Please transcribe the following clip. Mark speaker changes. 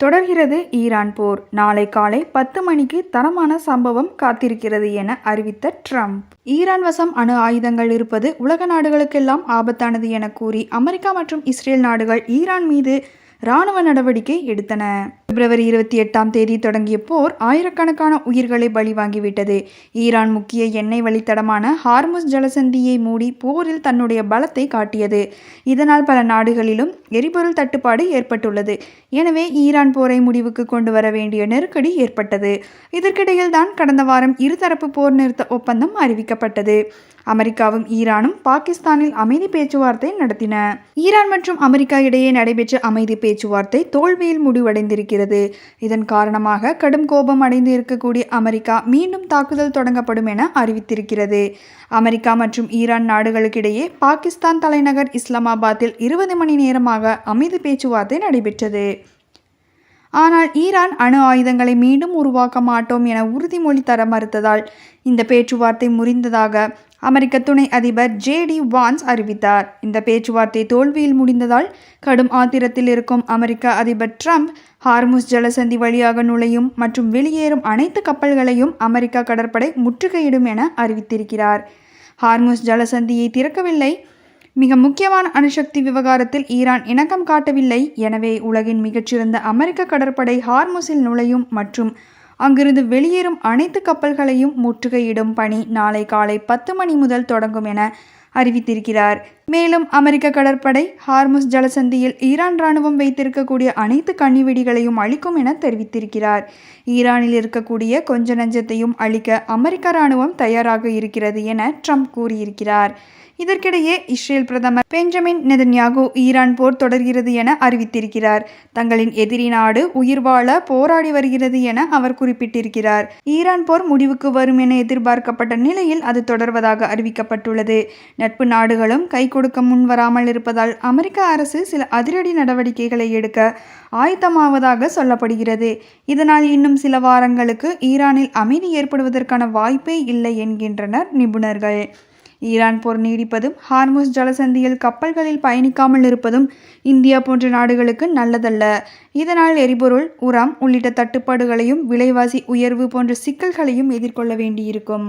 Speaker 1: தொடர்கிறது ஈரான் போர். நாளை காலை 10 மணிக்கு தரமான சம்பவம் காத்திருக்கிறது என அறிவித்த ட்ரம்ப், ஈரான் வசம் அணு ஆயுதங்கள் இருப்பது உலக நாடுகளுக்கெல்லாம் ஆபத்தானது என கூறி அமெரிக்கா மற்றும் இஸ்ரேல் நாடுகள் ஈரான் மீது இராணுவ நடவடிக்கை எடுத்தன. பிப்ரவரி 28 தொடங்கிய போர் ஆயிரக்கணக்கான உயிர்களை பலி வாங்கிவிட்டது. ஈரான் முக்கிய எண்ணெய் வழித்தடமான ஹார்முஸ் ஜலசந்தியை மூடி போரில் தன்னுடைய பலத்தை காட்டியது. இதனால் பல நாடுகளிலும் எரிபொருள் தட்டுப்பாடு ஏற்பட்டுள்ளது. எனவே ஈரான் போரை முடிவுக்கு கொண்டு வர வேண்டிய நெருக்கடி ஏற்பட்டது. இதற்கிடையில் தான் கடந்த வாரம் இருதரப்பு போர் நிறுத்த ஒப்பந்தம் அறிவிக்கப்பட்டது. அமெரிக்காவும் ஈரானும் பாகிஸ்தானில் அமைதி பேச்சுவார்த்தை நடத்தின. ஈரான் மற்றும் அமெரிக்கா இடையே நடைபெற்ற அமைதி பேச்சுவார்த்தை தோல்வியில் முடிவடைந்திருக்கிறது. இதன் காரணமாக கடும் கோபம் அடைந்து இருக்கக்கூடிய அமெரிக்கா மீண்டும் தாக்குதல் தொடங்கப்படும் என அறிவித்திருக்கிறது. அமெரிக்கா மற்றும் ஈரான் நாடுகளுக்கிடையே பாகிஸ்தான் தலைநகர் இஸ்லாமாபாத்தில் 20 மணி நேரமாக அமைதி பேச்சுவார்த்தை நடைபெற்றது. ஆனால் ஈரான் அணு ஆயுதங்களை மீண்டும் உருவாக்க மாட்டோம் என உறுதிமொழி தர மறுத்ததால் இந்த பேச்சுவார்த்தை முறிந்ததாக அமெரிக்க துணை அதிபர் ஜே.டி. வான்ஸ் அறிவித்தார். இந்த பேச்சுவார்த்தை தோல்வியில் முடிந்ததால் கடும் ஆத்திரத்தில் இருக்கும் அமெரிக்க அதிபர் ட்ரம்ப் ஹார்முஸ் ஜலசந்தி வழியாக நுழையும் மற்றும் வெளியேறும் அனைத்து கப்பல்களையும் அமெரிக்க கடற்படை முற்றுகையிடும் என அறிவித்திருக்கிறார். ஹார்முஸ் ஜலசந்தியை திறக்கவில்லை. மிக முக்கியமான அணுசக்தி விவகாரத்தில் ஈரான் இணக்கம் காட்டவில்லை. எனவே உலகின் மிகச்சிறந்த அமெரிக்க கடற்படை ஹார்முஸில் நுழையும் மற்றும் அங்கிருந்து வெளியேறும் அனைத்து கப்பல்களையும் முற்றுகையிடும் பணி நாளை காலை 10 மணி முதல் தொடங்கும் என அறிவித்திருக்கிறார். மேலும் அமெரிக்க கடற்படை ஹார்முஸ் ஜலசந்தியில் ஈரான் இராணுவம் வைத்திருக்கக்கூடிய அனைத்து கண்ணிவெடிகளையும் அழிக்கும் என தெரிவித்திருக்கிறார். ஈரானில் இருக்கக்கூடிய கொஞ்ச நஞ்சத்தையும் அழிக்க அமெரிக்க இராணுவம் தயாராக இருக்கிறது என ட்ரம்ப் கூறியிருக்கிறார். இதற்கிடையே இஸ்ரேல் பிரதமர் பெஞ்சமின் நெதன்யாகு ஈரான் போர் தொடர்கிறது என அறிவித்திருக்கிறார். தங்களின் எதிரி நாடு உயிர் வாழ போராடி வருகிறது என அவர் குறிப்பிட்டிருக்கிறார். ஈரான் போர் முடிவுக்கு வரும் என எதிர்பார்க்கப்பட்ட நிலையில் அது தொடர்வதாக அறிவிக்கப்பட்டுள்ளது. நட்பு நாடுகளும் கை கொடுக்க முன் வராமல் இருப்பதால் அமெரிக்க அரசு சில அதிரடி நடவடிக்கைகளை எடுக்க ஆயத்தமாவதாக சொல்லப்படுகிறது. இதனால் இன்னும் சில வாரங்களுக்கு ஈரானில் அமைதி ஏற்படுவதற்கான வாய்ப்பே இல்லை என்கின்றனர் நிபுணர்கள். ஈரான் போர் நீடிப்பதும் ஹார்முஸ் ஜலசந்தியில் கப்பல்களில் பயணிக்காமல் இருப்பதும் இந்தியா போன்ற நாடுகளுக்கு நல்லதல்ல. இதனால் எரிபொருள், உரம் உள்ளிட்ட தட்டுப்பாடுகளையும் விலைவாசி உயர்வு போன்ற சிக்கல்களையும் எதிர்கொள்ள வேண்டியிருக்கும்.